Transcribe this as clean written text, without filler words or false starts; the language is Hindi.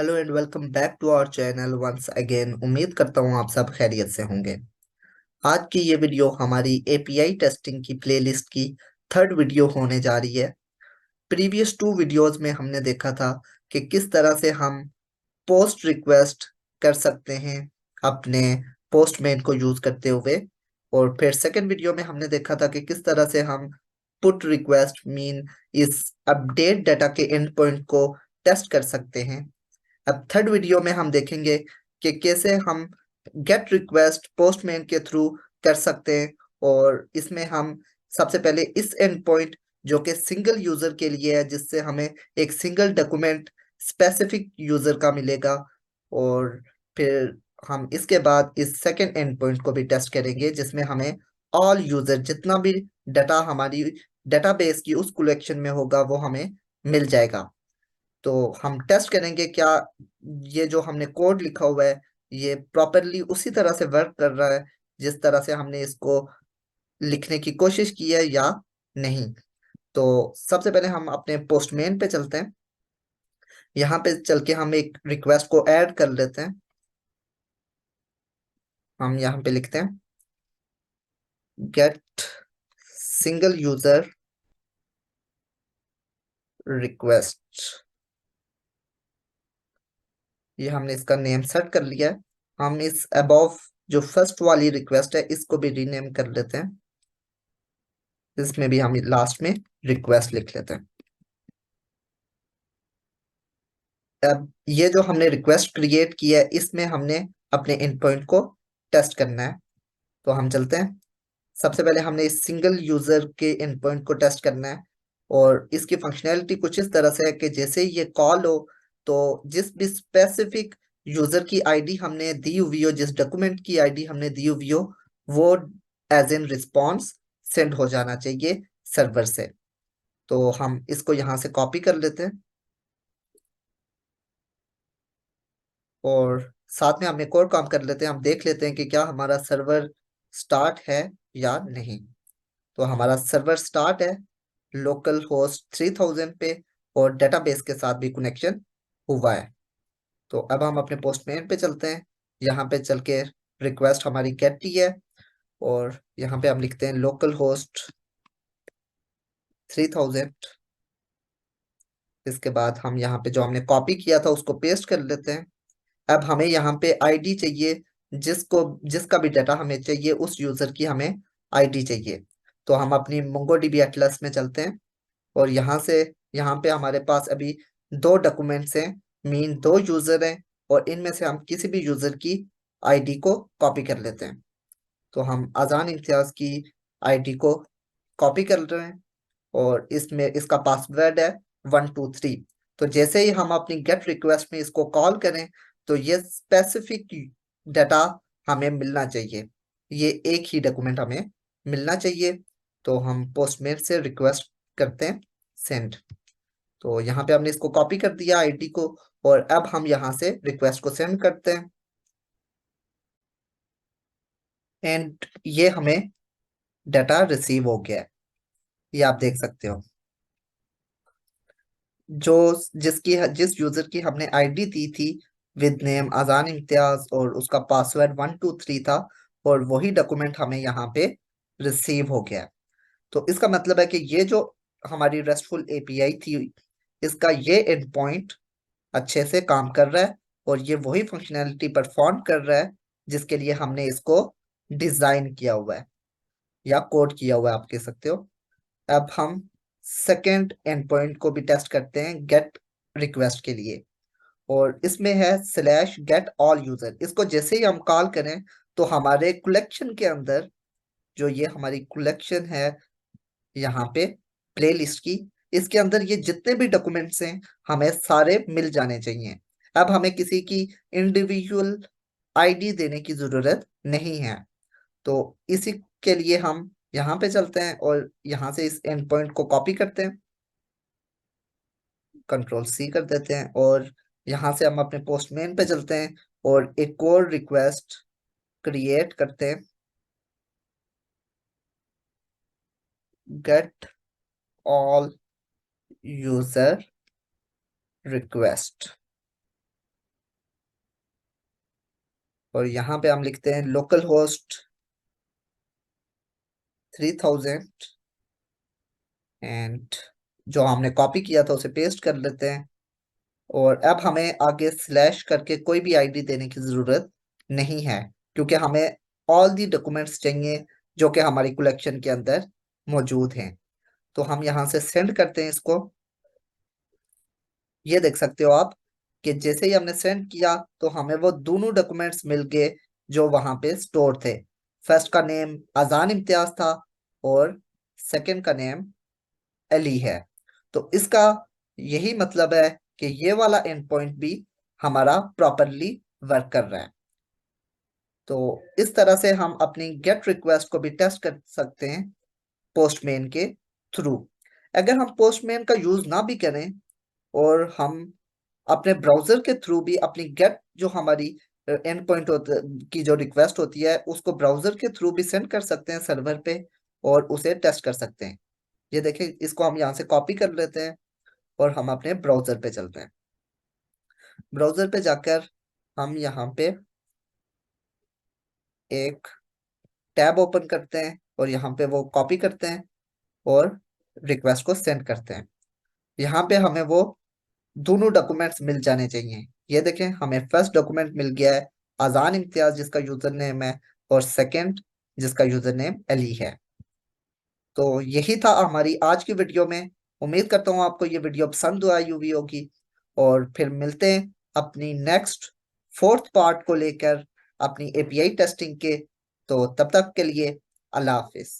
Hello and welcome back to our channel once again. उम्मीद करता हूँ आप सब खैरियत से होंगे। आज की ये वीडियो हमारी एपीआई टेस्टिंग की प्लेलिस्ट की थर्ड वीडियो होने जा रही है। प्रीवियस टू वीडियोस में हमने देखा था कि किस तरह से हम पोस्ट रिक्वेस्ट कर सकते हैं अपने पोस्टमैन को यूज करते हुए, और फिर सेकंड वीडियो में हमने देखा था कि किस तरह से हम पुट रिक्वेस्ट मीन इस अपडेट डाटा के एंड पॉइंट को टेस्ट कर सकते हैं। अब थर्ड वीडियो में हम देखेंगे कि कैसे हम गेट रिक्वेस्ट पोस्टमैन के थ्रू कर सकते हैं, और इसमें हम सबसे पहले इस एंड पॉइंट जो कि सिंगल यूजर के लिए है, जिससे हमें एक सिंगल डॉक्यूमेंट स्पेसिफिक यूजर का मिलेगा, और फिर हम इसके बाद इस सेकंड एंड पॉइंट को भी टेस्ट करेंगे जिसमें हमें ऑल यूजर जितना भी डाटा हमारी डेटाबेस की उस कलेक्शन में होगा वो हमें मिल जाएगा। तो हम टेस्ट करेंगे क्या ये जो हमने कोड लिखा हुआ है ये प्रॉपरली उसी तरह से वर्क कर रहा है जिस तरह से हमने इसको लिखने की कोशिश की है या नहीं। तो सबसे पहले हम अपने पोस्टमैन पे चलते हैं। यहाँ पे चल के हम एक रिक्वेस्ट को ऐड कर लेते हैं। हम यहाँ पे लिखते हैं गेट सिंगल यूजर रिक्वेस्ट। ये हमने इसका नेम सेट कर लिया है। हम इस अबव जो फर्स्ट वाली रिक्वेस्ट है इसको भी रीनेम कर लेते हैं। इसमें भी हम लास्ट में रिक्वेस्ट लिख लेते हैं। अब ये जो हमने रिक्वेस्ट क्रिएट की है इसमें हमने अपने एंड पॉइंट को टेस्ट करना है। तो हम चलते हैं। सबसे पहले हमने इस सिंगल यूजर के एंड पॉइंट को टेस्ट करना है, और इसकी फंक्शनैलिटी कुछ इस तरह से है कि जैसे ही ये कॉल हो तो जिस भी स्पेसिफिक यूजर की आईडी हमने दी हुई हो, जिस डॉक्यूमेंट की आईडी हमने दी हुई हो, वो एज इन रिस्पॉन्स सेंड हो जाना चाहिए सर्वर से। तो हम इसको यहाँ से कॉपी कर लेते हैं, और साथ में हम एक और काम कर लेते हैं। हम देख लेते हैं कि क्या हमारा सर्वर स्टार्ट है या नहीं। तो हमारा सर्वर स्टार्ट है लोकल होस्ट 3000 पे, और डेटाबेस के साथ भी कनेक्शन हुआ है। तो अब हम अपने पोस्टमैन पे चलते हैं। यहाँ पे चल के रिक्वेस्ट हमारी गेट की है, और यहाँ पे हम लिखते हैं लोकल होस्ट 3000। इसके बाद हम यहाँ पे जो हमने कॉपी किया था उसको पेस्ट कर लेते हैं। अब हमें यहाँ पे आईडी चाहिए, जिसको जिसका भी डाटा हमें चाहिए उस यूजर की हमें आईडी चाहिए। तो हम अपनी मोंगोडीबी एटलस में चलते हैं, और यहाँ पे हमारे पास अभी दो डॉक्यूमेंट्स हैं, मीन दो यूजर हैं, और इनमें से हम किसी भी यूजर की आईडी को कॉपी कर लेते हैं। तो हम अजान इम्तियाज की आईडी को कॉपी कर रहे हैं, और इसमें इसका पासवर्ड है 123। तो जैसे ही हम अपनी गेट रिक्वेस्ट में इसको कॉल करें तो ये स्पेसिफिक डाटा हमें मिलना चाहिए, ये एक ही डॉक्यूमेंट हमें मिलना चाहिए। तो हम पोस्टमेट से रिक्वेस्ट करते हैं सेंड। तो यहाँ पे हमने इसको कॉपी कर दिया आईडी को, और अब हम यहाँ से रिक्वेस्ट को सेंड करते हैं, एंड ये हमें डाटा रिसीव हो गया है। ये आप देख सकते हो। जो जिस यूजर की हमने आईडी दी थी विद नेम अजान इम्तियाज, और उसका पासवर्ड 123 था, और वही डॉक्यूमेंट हमें यहाँ पे रिसीव हो गया है। तो इसका मतलब है कि ये जो हमारी रेस्टफुल एपीआई थी इसका ये एंड पॉइंट अच्छे से काम कर रहा है, और ये वही फंक्शनैलिटी परफॉर्म कर रहा है जिसके लिए हमने इसको डिजाइन किया हुआ है या कोड किया हुआ है, आप कह सकते हो। अब हम सेकेंड एंड पॉइंट को भी टेस्ट करते हैं गेट रिक्वेस्ट के लिए, और इसमें है स्लैश गेट ऑल यूजर। इसको जैसे ही हम कॉल करें तो हमारे कलेक्शन के अंदर जो ये हमारी कलेक्शन है यहाँ पे प्लेलिस्ट की, इसके अंदर ये जितने भी डॉक्यूमेंट्स हैं हमें सारे मिल जाने चाहिए। अब हमें किसी की इंडिविजुअल आईडी देने की जरूरत नहीं है। तो इसी के लिए हम यहाँ पे चलते हैं, और यहाँ से इस एंड पॉइंट को कॉपी करते हैं, कंट्रोल सी कर देते हैं, और यहाँ से हम अपने पोस्टमैन पे चलते हैं और एक और रिक्वेस्ट क्रिएट करते हैं गेट ऑल यूजर रिक्वेस्ट। और यहाँ पे हम लिखते हैं लोकल होस्ट 3000 एंड जो हमने कॉपी किया था उसे पेस्ट कर लेते हैं। और अब हमें आगे स्लैश करके कोई भी आईडी देने की जरूरत नहीं है, क्योंकि हमें ऑल दी डॉक्यूमेंट्स चाहिए जो कि हमारी कलेक्शन के अंदर मौजूद हैं। तो हम यहाँ से सेंड करते हैं इसको। ये देख सकते हो आप कि जैसे ही हमने सेंड किया तो हमें वो दोनों डॉक्यूमेंट्स मिल गए जो वहां पे स्टोर थे। फर्स्ट का नेम अजान इम्तियाज था और सेकंड का नेम अली है। तो इसका यही मतलब है कि ये वाला एंड पॉइंट भी हमारा प्रॉपरली वर्क कर रहा है। तो इस तरह से हम अपनी गेट रिक्वेस्ट को भी टेस्ट कर सकते हैं पोस्टमैन के थ्रू। अगर हम पोस्टमैन का यूज ना भी करें और हम अपने ब्राउजर के थ्रू भी अपनी गेट जो हमारी एंड पॉइंट की जो रिक्वेस्ट होती है उसको ब्राउजर के थ्रू भी सेंड कर सकते हैं सर्वर पे और उसे टेस्ट कर सकते हैं। ये देखिए, इसको हम यहाँ से कॉपी कर लेते हैं और हम अपने ब्राउजर पे चलते हैं। ब्राउजर पे जाकर हम यहाँ पे एक टैब ओपन करते हैं और यहाँ पे वो कॉपी करते हैं और रिक्वेस्ट को सेंड करते हैं। यहाँ पे हमें वो दोनों डॉक्यूमेंट्स मिल जाने चाहिए। ये देखें, हमें फर्स्ट डॉक्यूमेंट मिल गया है अजान इम्तियाज जिसका यूजर नेम है और सेकंड जिसका यूजर नेम अली है। तो यही था हमारी आज की वीडियो में। उम्मीद करता हूँ आपको ये वीडियो पसंद आई हुई होगी और फिर मिलते हैं अपनी नेक्स्ट फोर्थ पार्ट को लेकर अपनी एपीआई टेस्टिंग के। तो तब तक के लिए अल्लाह हाफिज।